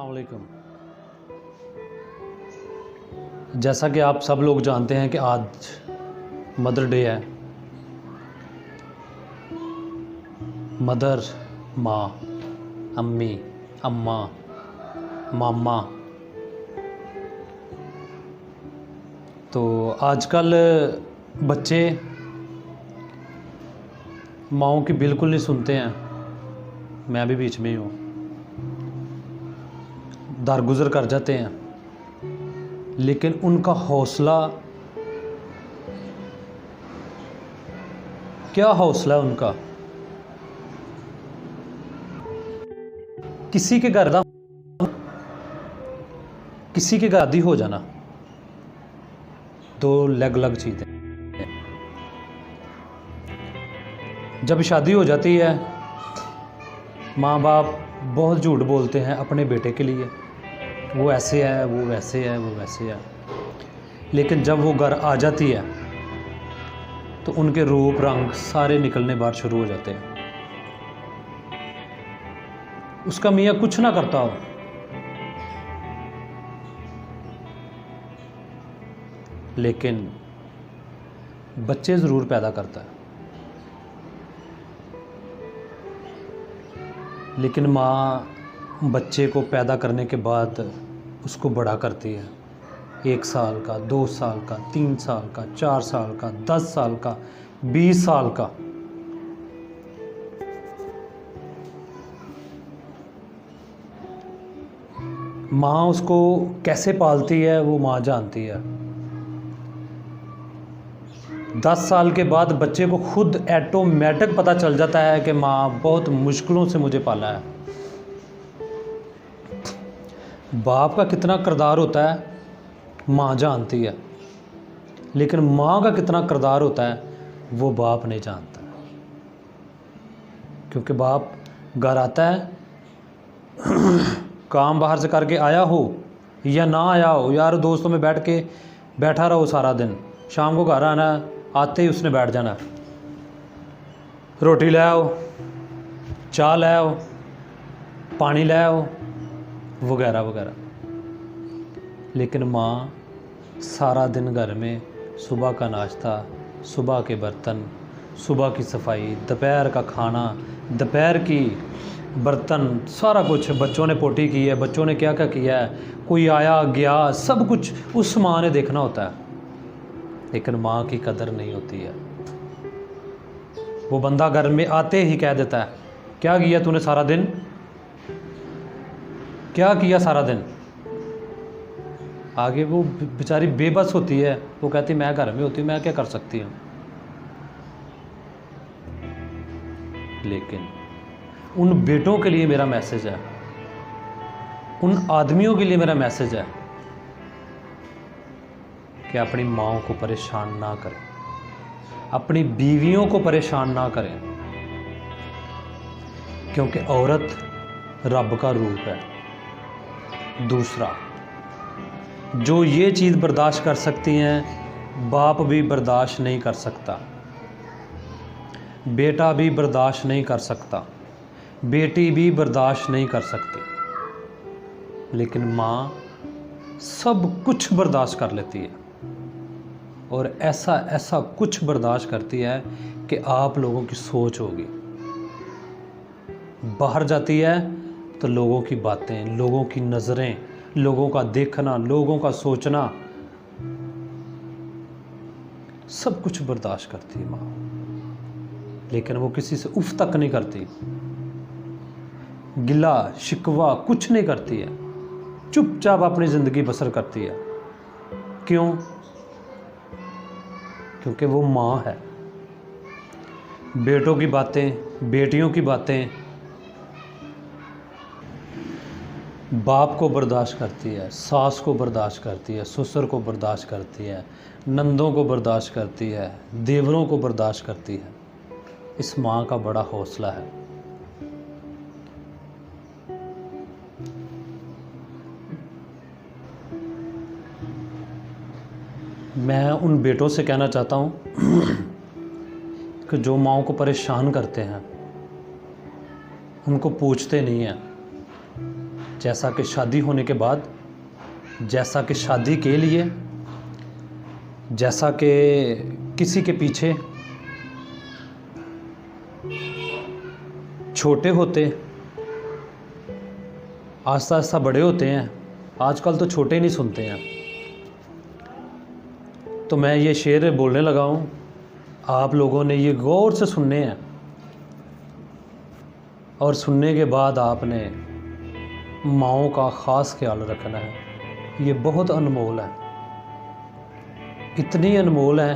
अस्सलाम वालेकुम। जैसा कि आप सब लोग जानते हैं कि आज मदर डे है। मदर माँ, अम्मी, अम्मा, मामा। तो आजकल बच्चे माँओं की बिल्कुल नहीं सुनते हैं। मैं भी बीच में ही हूँ। दरगुजर कर जाते हैं, लेकिन उनका हौसला, क्या हौसला है उनका। किसी के घर किसी के घर हो जाना तो अलग अलग चीज़ है। जब शादी हो जाती है, माँ बाप बहुत झूठ बोलते हैं अपने बेटे के लिए, वो ऐसे है, वो वैसे है, वो वैसे है। लेकिन जब वो घर आ जाती है तो उनके रूप रंग सारे निकलने बाहर शुरू हो जाते हैं। उसका मियाँ कुछ ना करता हो, लेकिन बच्चे ज़रूर पैदा करता है। लेकिन माँ बच्चे को पैदा करने के बाद उसको बड़ा करती है। 1 साल का, 2 साल का, 3 साल का, 4 साल का, 10 साल का, 20 साल का। माँ उसको कैसे पालती है वो माँ जानती है। 10 साल के बाद बच्चे को खुद ऑटोमेटिक पता चल जाता है कि माँ बहुत मुश्किलों से मुझे पाला है। बाप का कितना किरदार होता है माँ जानती है, लेकिन माँ का कितना किरदार होता है वो बाप नहीं जानता। क्योंकि बाप घर आता है, काम बाहर से करके आया हो या ना आया हो, यार दोस्तों में बैठा रहो सारा दिन, शाम को घर आना, आते ही उसने बैठ जाना, रोटी ले आओ, चाय ले आओ, पानी ले आओ, वगैरह वगैरह। लेकिन माँ सारा दिन घर में सुबह का नाश्ता, सुबह के बर्तन, सुबह की सफाई, दोपहर का खाना, दोपहर की बर्तन, सारा कुछ। बच्चों ने पोटी की है, बच्चों ने क्या क्या किया है, कोई आया गया, सब कुछ उस माँ ने देखना होता है। लेकिन माँ की कदर नहीं होती है। वो बंदा घर में आते ही कह देता है, क्या किया तूने सारा दिन, क्या किया सारा दिन। आगे वो बेचारी बेबस होती है, वो कहती मैं घर में होती हूँ, मैं क्या कर सकती हूँ। लेकिन उन बेटों के लिए मेरा मैसेज है, उन आदमियों के लिए मेरा मैसेज है कि अपनी माँओं को परेशान ना करें, अपनी बीवियों को परेशान ना करें। क्योंकि औरत रब का रूप है। दूसरा, जो ये चीज़ बर्दाश्त कर सकती हैं, बाप भी बर्दाश्त नहीं कर सकता, बेटा भी बर्दाश्त नहीं कर सकता, बेटी भी बर्दाश्त नहीं कर सकती। लेकिन माँ सब कुछ बर्दाश्त कर लेती है, और ऐसा ऐसा कुछ बर्दाश्त करती है कि आप लोगों की सोच होगी। बाहर जाती है तो लोगों की बातें, लोगों की नज़रें, लोगों का देखना, लोगों का सोचना, सब कुछ बर्दाश्त करती है माँ। लेकिन वो किसी से उफ तक नहीं करती, गिला शिकवा कुछ नहीं करती है, चुपचाप अपनी ज़िंदगी बसर करती है। क्यों? क्योंकि वो माँ है। बेटों की बातें, बेटियों की बातें बाप को बर्दाश्त करती है, सास को बर्दाश्त करती है, ससुर को बर्दाश्त करती है, नंदों को बर्दाश्त करती है, देवरों को बर्दाश्त करती है। इस माँ का बड़ा हौसला है। मैं उन बेटों से कहना चाहता हूँ कि जो माँओं को परेशान करते हैं, उनको पूछते नहीं हैं। जैसा कि शादी होने के बाद, जैसा कि शादी के लिए, जैसा कि किसी के पीछे छोटे होते आस्ता आस्ता बड़े होते हैं। आजकल तो छोटे नहीं सुनते हैं। तो मैं ये शेर बोलने लगा हूँ, आप लोगों ने ये गौर से सुनने हैं और सुनने के बाद आपने माँओं का ख़ास ख्याल रखना है। ये बहुत अनमोल है, इतनी अनमोल है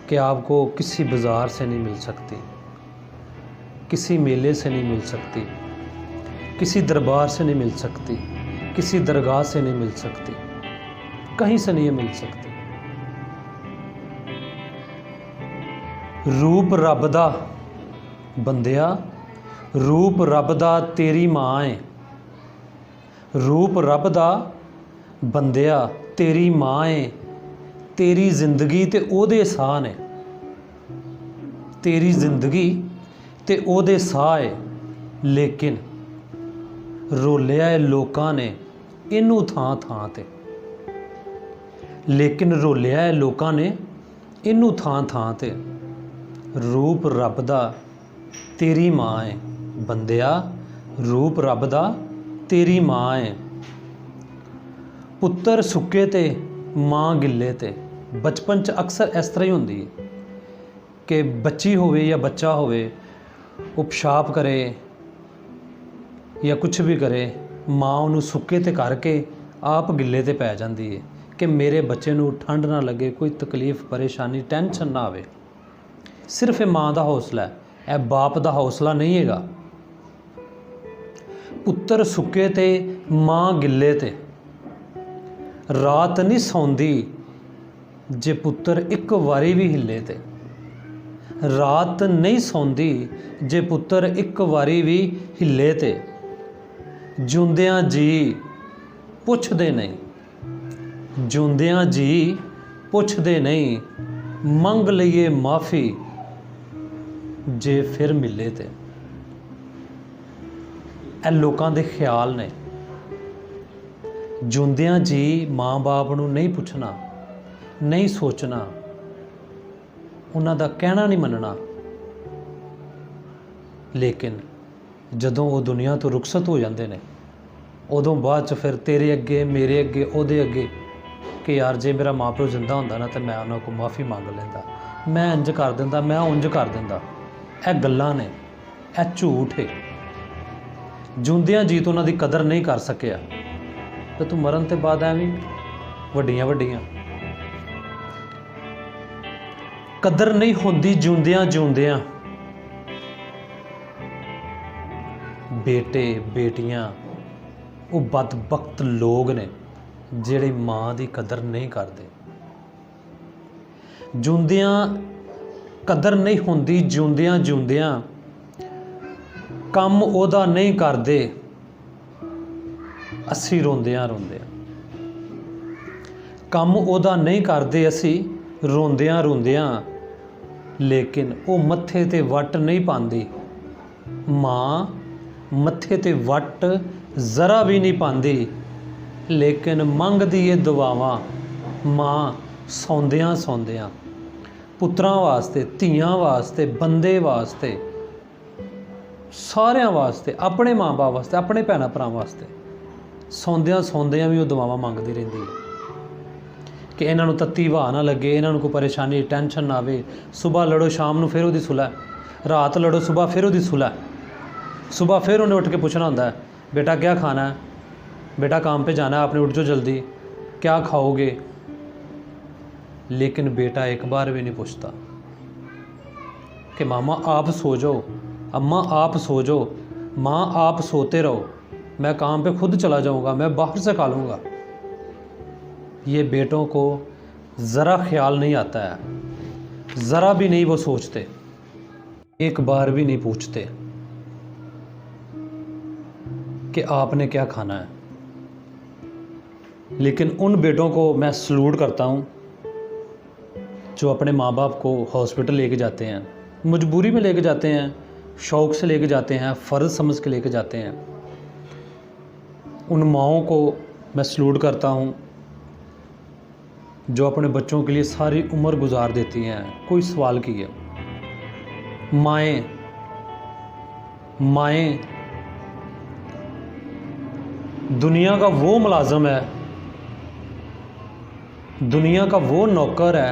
कि आपको किसी बाज़ार से नहीं मिल सकती, किसी मेले से नहीं मिल सकती, किसी दरबार से नहीं मिल सकती, किसी दरगाह से नहीं मिल सकती, कहीं से नहीं मिल सकती। रूप रब दा बंदिया, रूप रब दा तेरी माँ है। रूप रब दा बंदिया तेरी माँ है। तेरी जिंदगी ते ओदे साह ने, तेरी जिंदगी ते ओदे साह है। लेकिन रोलिया है लोकां ने इनू थां थां ते, लेकिन रोलिया है लोकां ने इनू थां थां ते। रूप रब दा तेरी माँ है बंदिया, रूप रब दा तेरी माँ है। पुत्तर सुक्के ते माँ गिले ते। बचपन च अक्सर इस तरह ही होंदी है कि बच्ची होवे या बच्चा होवे, वो पेशाब करे या कुछ भी करे, माँ उन्होंने सुक्के ते करके आप गिले ते पै जाती है कि मेरे बच्चे नूं ठंड ना लगे, कोई तकलीफ परेशानी टेंशन ना आवे। सिर्फ ये माँ का हौसला है, यह बाप का हौसला नहीं हैगा। पुत्तर सुक्के ते माँ गिले ते। रात नहीं सौंदी जे पुत्तर एक वारी भी हिले ते। रात नहीं सौंदी जे पुत्तर एक वारी भी हिले ते। जिउंदियां जी पुछदे नहीं, जिउंदियां जी पुछदे नहीं, मंग लईए माफ़ी जे फिर मिले ते। ਇਹ ਲੋਕਾਂ ਦੇ ख्याल ने। ਜਿਉਂਦਿਆਂ जी माँ बाप ਨੂੰ नहीं पुछना, नहीं सोचना, उन्हां दा कहना नहीं मनना। लेकिन जदों वो दुनिया तो रुखसत हो जाते हैं, उदों बाद च फिर तेरे अगे मेरे अगे उहदे अगे कि यार जे मेरा माँ प्यो जिंदा होंदा ना तो मैं उन्हां को माफ़ी मंग लैंदा, मैं इंज कर दिंदा, मैं उंज कर दिंदा। ਇਹ ਗੱਲਾਂ ने, ਇਹ झूठ है। ਜਿਉਂਦਿਆਂ जी तो उन्होंने कदर नहीं कर सकिया तो तू मरण के बाद एवं वड्डियां वड्डियां कदर नहीं होंदी। जिਉਂਦਿਆਂ ਜਿਉਂਦਿਆਂ बेटे बेटियां वो बदबख्त लोग ने ਜਿਹੜੇ माँ की कदर नहीं करते। ਜਿਉਂਦਿਆਂ कदर नहीं होंदी, ਜਿਉਂਦਿਆਂ ਜਿਉਂਦਿਆਂ ਕੰਮ ਉਹਦਾ नहीं करते, असी रोंदियां रोंदियां। ਕੰਮ ਉਹਦਾ नहीं करते असी रोंदियां रोंदियां। लेकिन वो मत्थे ते वट नहीं पाती। माँ मत्थे ते वट जरा भी नहीं पाती, लेकिन मंगदी ये दुआवां माँ सौंदियां सौंदियां। पुत्रां वास्ते, धीआं वास्ते, बंदे वास्ते, सारियां वास्ते, अपने माँ बाप वास्ते, अपने भैन भरावां वास्ते सौंदियां सौंदियां भी वो दुआवां मंगदी रहिंदी है कि इन्हां नूं तत्ती हवा ना लगे, इन्हां नूं कोई परेशानी टेंशन ना आवे। सुबह लड़ो शाम नूं फिर उहदी सुलह, रात लड़ो सुबह फिर उहदी सुलह। सुबह फिर उन्हें उठ के पूछना होंदा है, बेटा क्या खाना है, बेटा काम पे जाना है, आपने उठ जाओ जल्दी, क्या खाओगे। लेकिन बेटा एक बार भी नहीं पूछता कि मामा आप सो जाओ, अम्मा आप सो जाओ, माँ आप सोते रहो, मैं काम पे खुद चला जाऊँगा, मैं बाहर से खा लूँगा। ये बेटों को ज़रा ख्याल नहीं आता है, ज़रा भी नहीं वो सोचते, एक बार भी नहीं पूछते कि आपने क्या खाना है। लेकिन उन बेटों को मैं सलूट करता हूँ जो अपने माँ बाप को हॉस्पिटल लेके जाते हैं, मजबूरी में लेके जाते हैं, शौक़ से लेके जाते हैं, फ़र्ज़ समझ के लेके जाते हैं। उन माओं को मैं सलूट करता हूँ जो अपने बच्चों के लिए सारी उम्र गुजार देती हैं। कोई सवाल की है, माएँ दुनिया का वो मुलाजम है, दुनिया का वो नौकर है,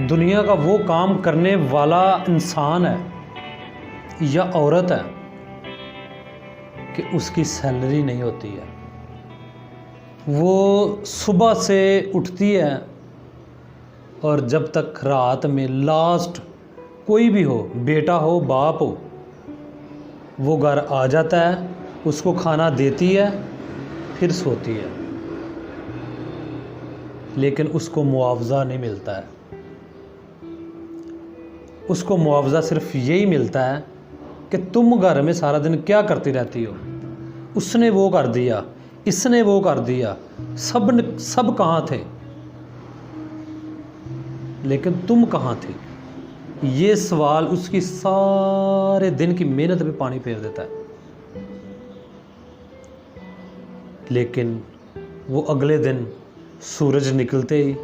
दुनिया का वो काम करने वाला इंसान है या औरत है कि उसकी सैलरी नहीं होती है। वो सुबह से उठती है और जब तक रात में लास्ट कोई भी हो, बेटा हो बाप हो, वो घर आ जाता है, उसको खाना देती है, फिर सोती है, लेकिन उसको मुआवजा नहीं मिलता है। उसको मुआवजा सिर्फ यही मिलता है कि तुम घर में सारा दिन क्या करती रहती हो, उसने वो कर दिया, इसने वो कर दिया, सब कहाँ थे, लेकिन तुम कहाँ थी। ये सवाल उसकी सारे दिन की मेहनत पे पानी फेर देता है। लेकिन वो अगले दिन सूरज निकलते ही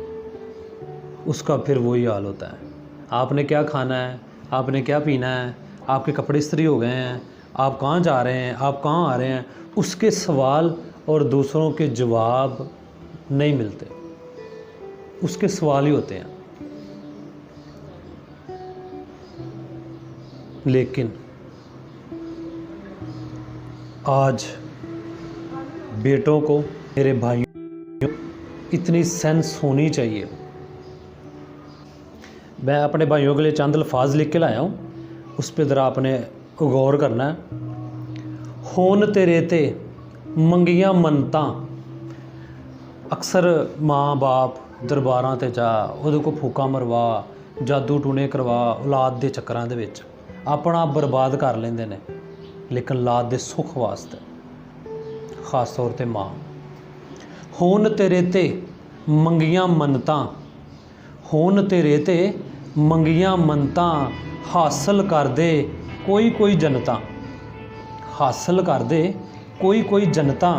उसका फिर वही हाल होता है। आपने क्या खाना है, आपने क्या पीना है, आपके कपड़े इस्त्री हो गए हैं, आप कहाँ जा रहे हैं, आप कहाँ आ रहे हैं, उसके सवाल और दूसरों के जवाब नहीं मिलते, उसके सवाल ही होते हैं। लेकिन आज बेटों को, मेरे भाइयों, इतनी सेंस होनी चाहिए। मैं अपने भाइयों के लिए चंद अल्फाज लिख के लाया हूँ, उस पर ज़रा आपने गौर करना है। होन तेरे ते मंगियां मन्नतां, अक्सर माँ बाप दरबारां ते जा ਉਹਦੇ को फूका मरवा, जादू टूने करवा, औलाद ਦੇ ਚੱਕਰਾਂ ਦੇ ਵਿੱਚ अपना बर्बाद कर लेंदे ने, लेकिन औलाद ਦੇ सुख वास्ते, खास तौर ते माँ। होन तेरे ते मंगियां मन्नतां, होन तेरे ते मंगियां मन्नतां, हासिल कर दे कोई जनता, हासिल कर दे कोई जनता,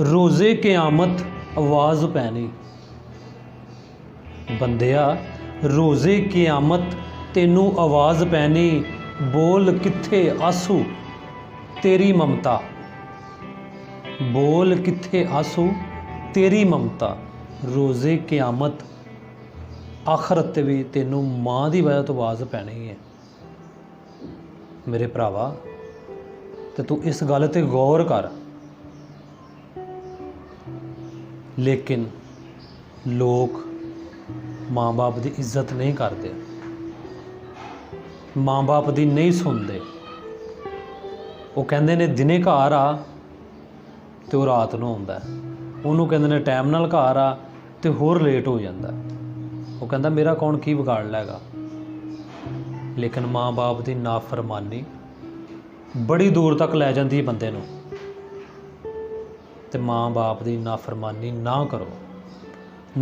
रोज़े क़यामत आवाज़ पैनी। बंदिया रोज़े क़यामत तेनू आवाज़ पैनी, बोल कित्थे आंसू तेरी ममता, बोल कित्थे आंसू तेरी ममता। रोज़े क़यामत आखरत ते भी तेनू माँ की वजह तो आवाज़ पैनी है। मेरे भरावा, तो तू इस गल ते गौर कर। लेकिन लोग माँ बाप की इज्जत नहीं करते, माँ बाप की नहीं सुनते। वो कहते ने दिने घर आ तो रात नूं आउंदा, उन्होंने कहते ने टाइम नाल घर आ तो होर लेट हो जाता। वो कहता मेरा कौन की बिगाड़ लेगा। लेकिन माँ बाप की नाफरमानी बड़ी दूर तक लै जाती है बंदे नूं। ते माँ बाप की नाफरमानी ना करो,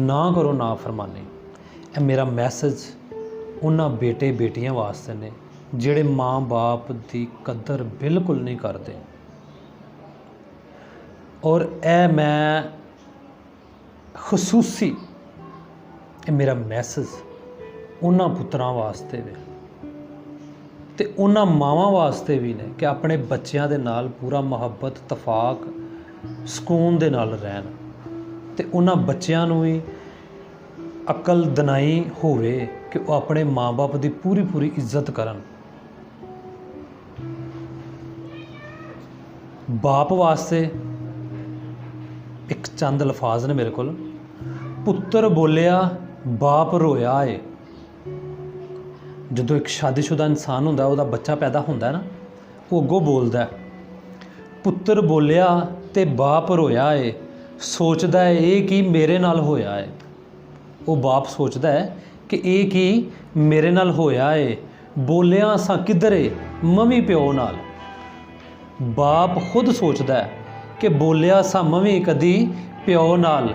ना करो नाफरमानी। ये मेरा मैसेज उन्हां बेटे बेटियां वास्ते ने जिहड़े माँ बाप की कदर बिल्कुल नहीं करते। और ए मैं खसूसी मेरा मैसेज उन्हां पुत्रां वास्ते भी ते उन्हां मावां वास्ते भी ने कि अपने बच्चों के नाल पूरा मुहब्बत तफाक सुकून दे नाल रहन, ते उन्हां बच्चों नूं भी अकल दनाई होवे कि वो अपने माँ बाप की पूरी इज्जत करन। बाप वास्ते एक चंद अल्फाज ने मेरे को, पुत्र बोलिया बाप रोया है। जो एक शादीशुदा इंसान होंदा, उसदा बच्चा पैदा होंदा है ना, वो अगों बोलदा है, पुत्र बोलिया ते बाप रोया है, सोचदा है ये कि मेरे नाल होया है। वो बाप सोचता है कि ये कि मेरे नाल होया है, बोलिया सा किधरे मवी प्यो नाल। बाप खुद सोचता है कि बोलिया सा मवी कदी प्यो नाल,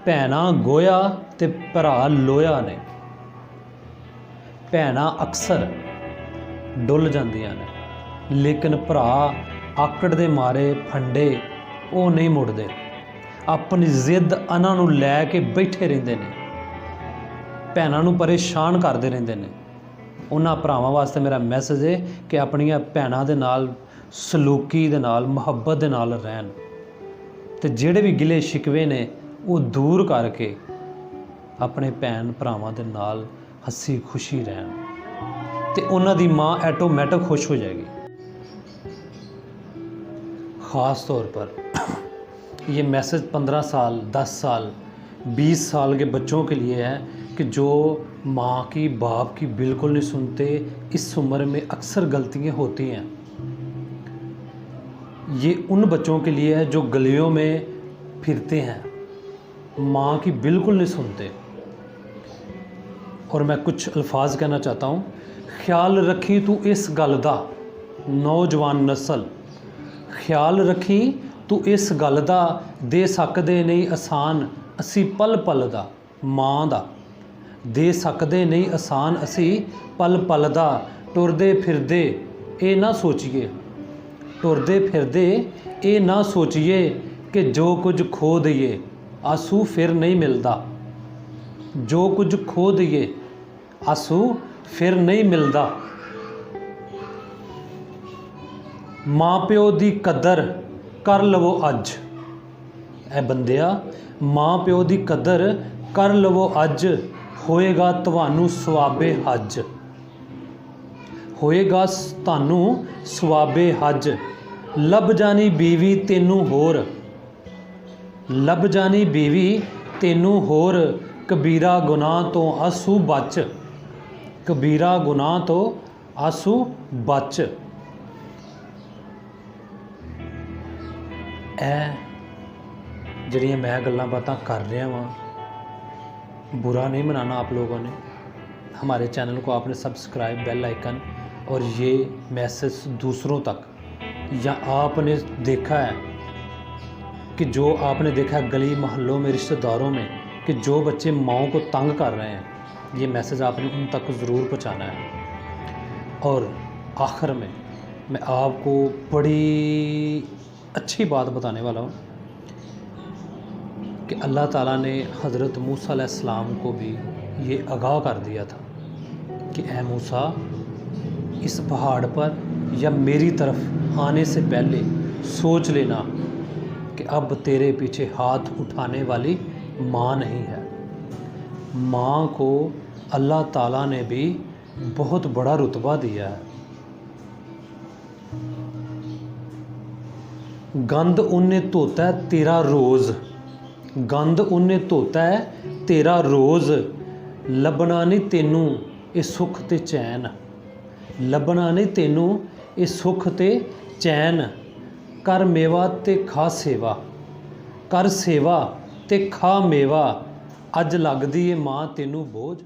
भैना गोया ते भरा लोया ने। भैना अक्सर डुल जांदियां ने, लेकिन भरा आकड़ दे मारे फंडे वो नहीं मुड़दे, अपनी जिद इन्हां नूं लै के बैठे रहिंदे ने, भैणां नूं परेशान करदे रहिंदे ने। उन्हां भरावां वास्ते मेरा मैसेज है कि अपणियां भैणां दे नाल सलूकी दे नाल मुहब्बत दे नाल रहन, ते जिहड़े भी गिले शिकवे ने वो दूर करके अपने भैन भरावां दे नाल हसी खुशी रहन, ते उन्हां दी माँ ऐटोमैटिक खुश हो जाएगी। ख़ास तौर पर ये मैसेज 15 साल 10 साल 20 साल के बच्चों के लिए है कि जो माँ की बाप की बिल्कुल नहीं सुनते। इस उम्र में अक्सर गलतियाँ होती हैं। ये उन बच्चों के लिए है जो गलियों में फिरते हैं, माँ की बिल्कुल नहीं सुनते। और मैं कुछ अल्फाज कहना चाहता हूँ। ख्याल रखी तू इस गल दा नौजवान नस्ल, ख्याल रखी तू इस गल दा दे सकदे नहीं आसान असी पल पल दा, माँ दा दे सकदे नहीं आसान असी पल पल दा। टुरदे फिरदे ये ना सोचिए, टुरदे फिरदे ये ना सोचिए कि जो कुछ खो दईए आंसू फिर नहीं मिलता, जो कुछ खो दईए आंसू फिर नहीं मिलता। माँ प्यो दी कदर कर लवो अज, ए बंदिया माँ प्यो दी कदर कर लवो अज, होएगा तुहानू सवाबे हज, होएगा तुहानू सवाबे हज। लब जानी बीवी तेनू होर, लब जानी बीवी तेनू होर, कबीरा गुनाह तो आंसू बच, कबीरा गुनाह तो आंसू बच। जड़ियाँ मैं गल्लां बातां कर रहा वहाँ, बुरा नहीं मनाना आप लोगों ने। हमारे चैनल को आपने सब्सक्राइब, बेल आइकन, और ये मैसेज दूसरों तक, या आपने देखा है कि जो आपने देखा है गली मोहल्लों में रिश्तेदारों में कि जो बच्चे माओं को तंग कर रहे हैं, ये मैसेज आपने उन तक ज़रूर पहुँचाना है। और आखिर में मैं आपको बड़ी अच्छी बात बताने वाला हूँ कि अल्लाह ताला ने हज़रत मूसा अलैहिस्सलाम को भी ये आगाह कर दिया था कि ए मूसा, इस पहाड़ पर या मेरी तरफ आने से पहले सोच लेना कि अब तेरे पीछे हाथ उठाने वाली माँ नहीं है। माँ को अल्लाह ताला ने भी बहुत बड़ा रुतबा दिया है। गंद उन्हें धोता है तेरा रोज़, गंद उन्हें धोता है तेरा रोज़, लभना नहीं तेनू ये सुख ते चैन, लभना नहीं तेनू ये सुख ते चैन। कर मेवा ते खा सेवा, कर सेवा ते खा मेवा, अज लगदी है माँ तेनू बोझ।